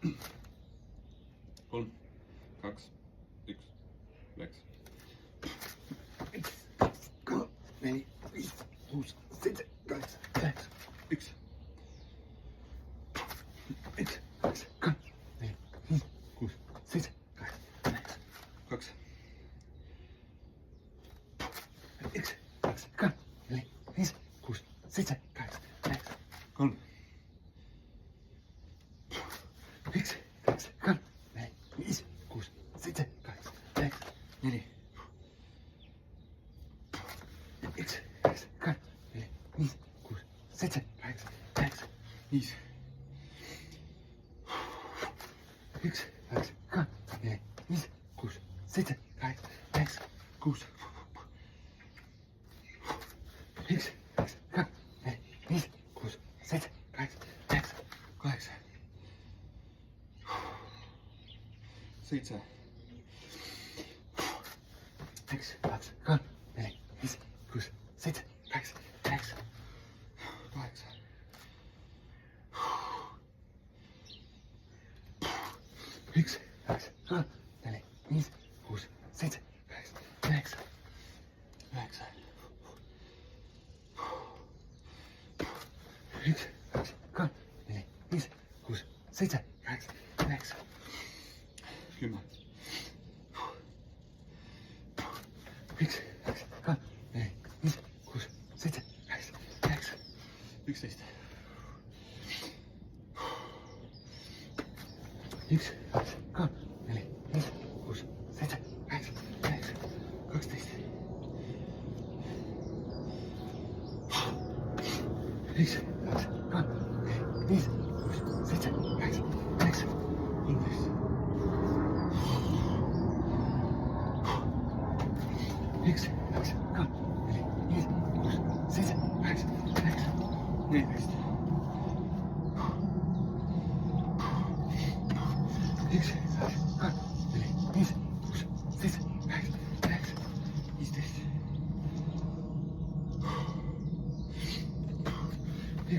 3, 2, 1, läks. 4, 5, 6, 7, 8, 9, 1, 1, 2, 3, 4, 5, 6, 7, 8, 2, 1, 2, 3, 4, 5, 6, 7, 8, 9, 3, 1, 2, 3, 4, 5, 6, 7, 8, 9, 4, 1, 2, 3, 4, 5, 6, 7, 8, 9, 5, 1, 2, 3, 4, 5, 6, 7, 8, 9, 6, 1, 2, 3, 4, 5, 6, 7, 8, 8, 7, 1, 2, 3, 4, 5,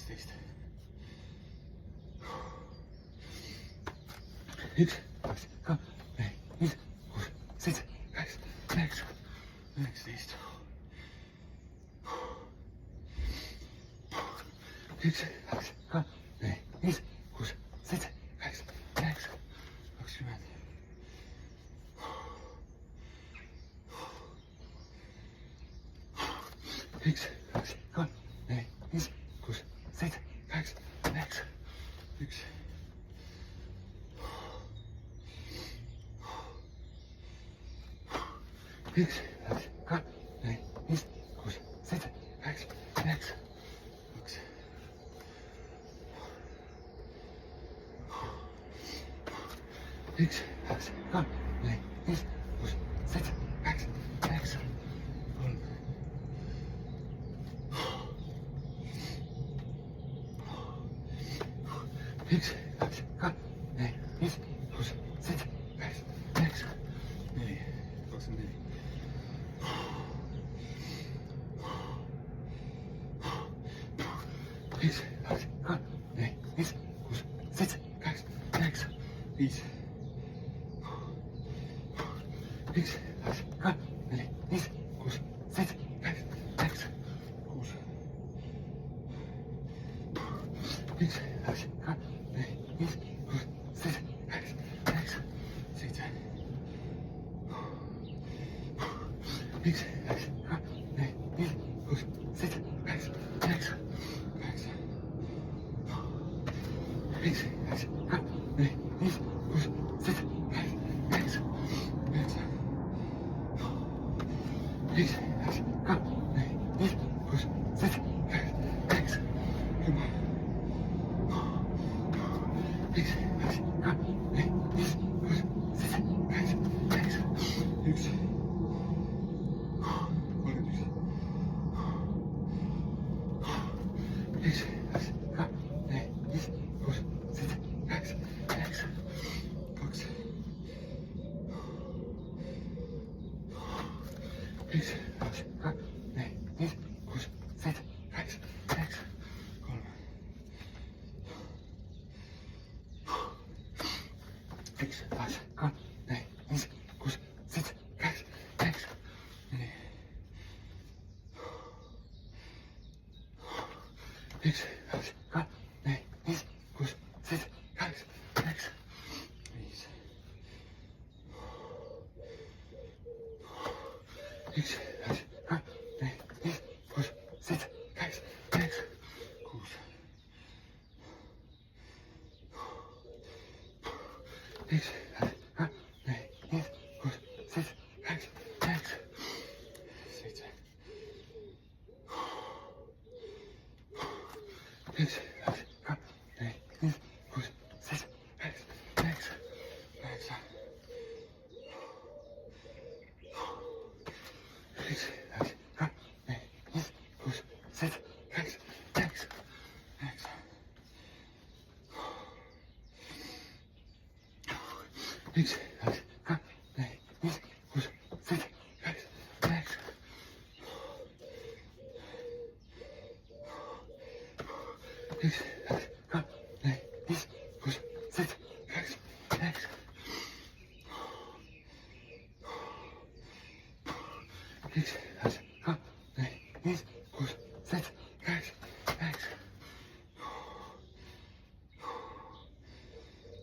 6, 7, 8, 8, 1, 2, 3, 4, 5, 6, 7, 8, 1, 2, 3, 4, 5, 6, 8, 10, 1, 2, 3, 4, 5, 6, 8, 11, 1, 2, 3, 4, 5, 6, 8, 12, 1, 2, 3, 4, 5, 6, 8, 1, 2, 3, 4, 5, 6, 14, 1, 1, 2, 3, 4, 5, 6, 7, 8, 9, 10. 1, 2, 3, 4, 5, 6, 7, 8, 9. Viisi. 1, 2, 3, 4, 5, 6, 7, 8, 9. 6. 1, 2, 3, 4, 5, 6, 7, 8, 7. 1, 2, 3, 4, 5, 6, 7, 8, 8. 1, 2, 3, 4, 5, 6, 8, 9. 1, 2, 3, 4, 5, 6, 8, 1, 2, 3, 4, 5, 6, 8, 1, 2, 3, 4, 5, 6, 8, 9. 1, 2, 3, 4, 5, 6, 8,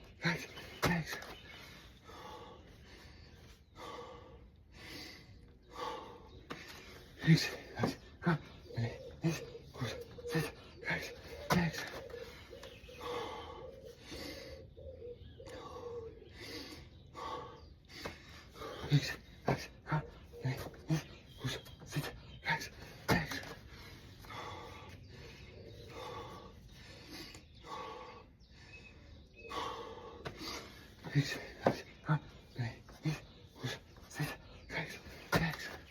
9. 1, 2, 3, 4, 5, 6, 8, 9. 1, 2, 3, 4, 5, 6, 8, 9. 1, 2, 3, 4, 5, 6, 8, 9. 1, 2, 3, 4, 5, 6, 8, 9.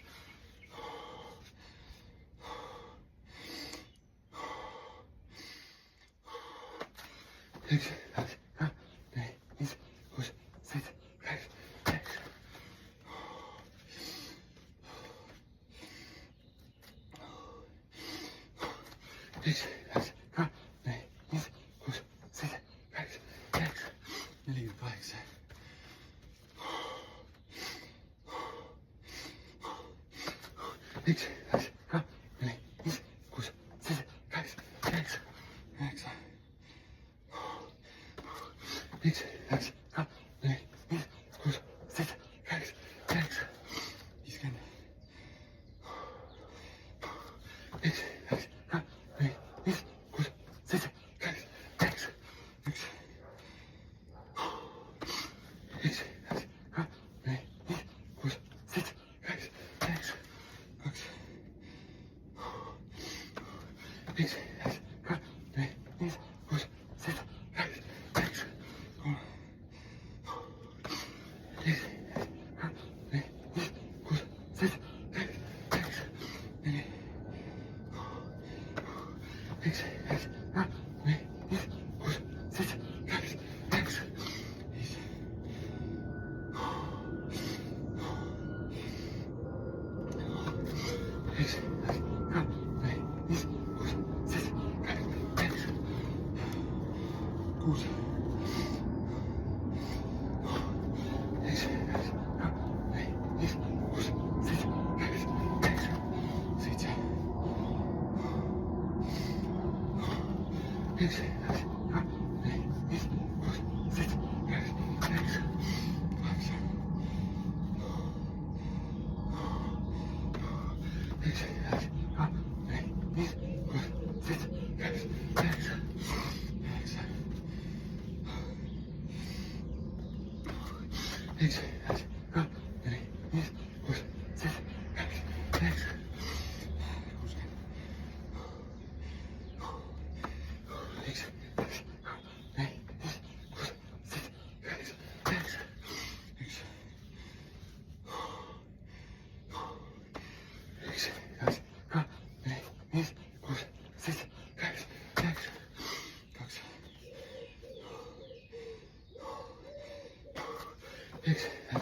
1, 2, 3, 4, 5, 6, 8, 9. 48. 1, 2, 3, 4, 5, 6, 8, 9. 9. 1, 2, 3, 4, 5, 6, 8, 9. 50. 1, 2, 3, 4, 5, 6, 8, 9. 1. 1, 2, 3, 4, 5, 6, 8, 9. 2. 1, 2, 3, 4, 5, 6, 8, 9. 3. 1, 2, 3, 4, 5, 6, 8, 9. 4. 1, 2, 3, 4, 5, 6, 8, 9. 6. 7. 1, 2,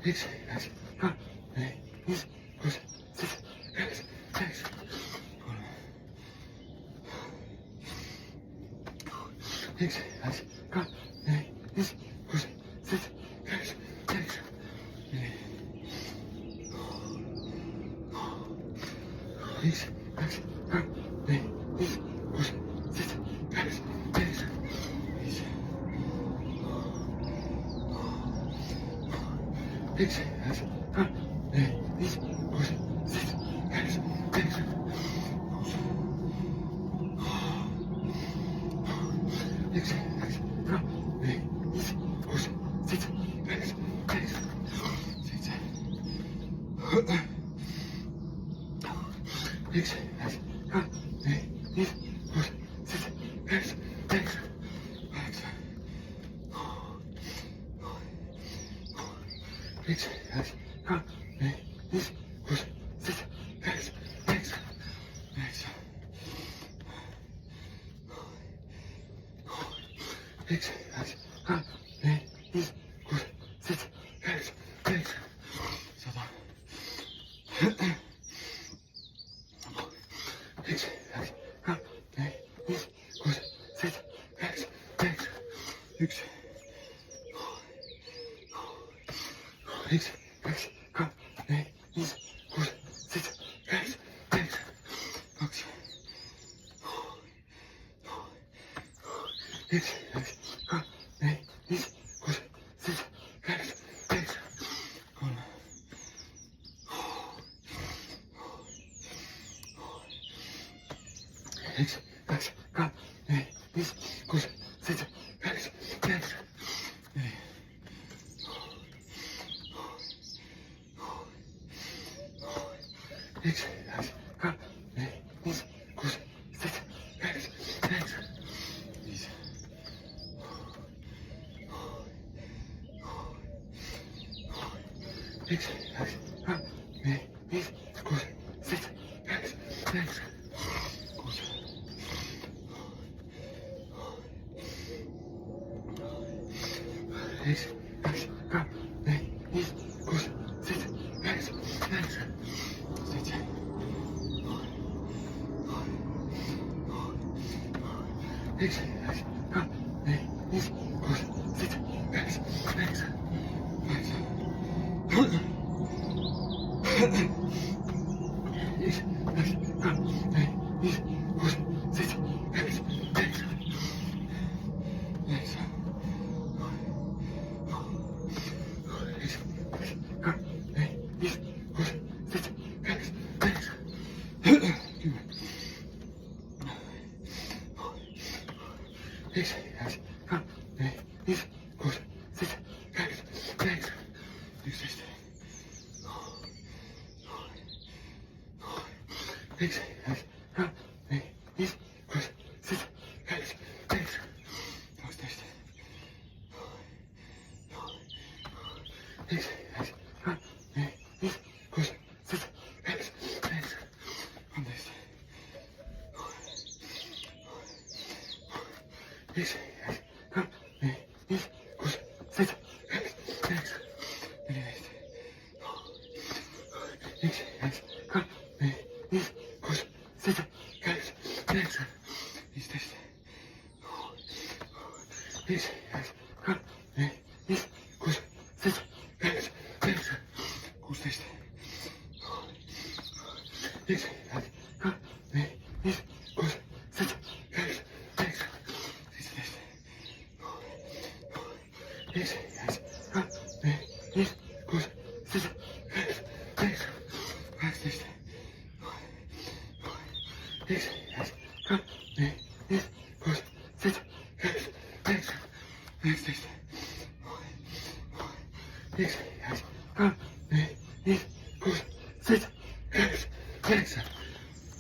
1, 2, 3, 4, 5, 6, 7, 8, 9, 10, 11, 12, 13, 14, 15, 16, 17, 18, 19,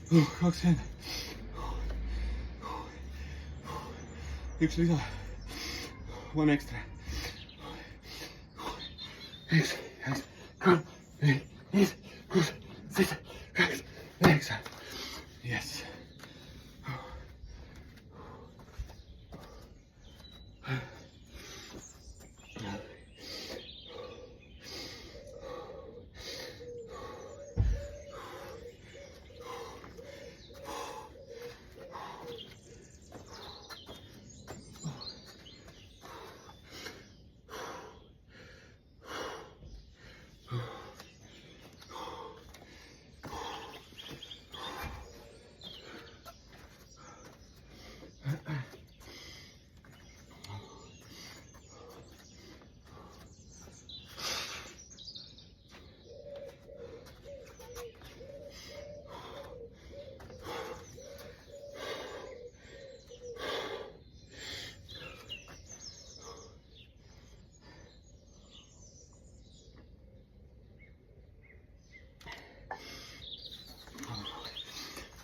20, 20. Üks lisa. One extra. 1, 2, 3, 4, 5, 6, 7, 8, 9. Yes.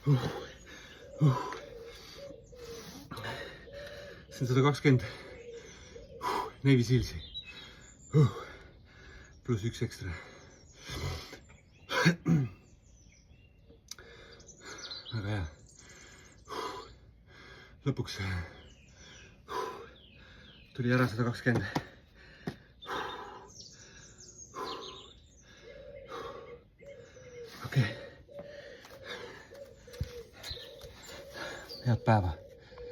see on 120 Navy Sealsi. Pluss 1 ekstra. väga hea. Lõpuks tuli ära 120. Okei. Head päeva.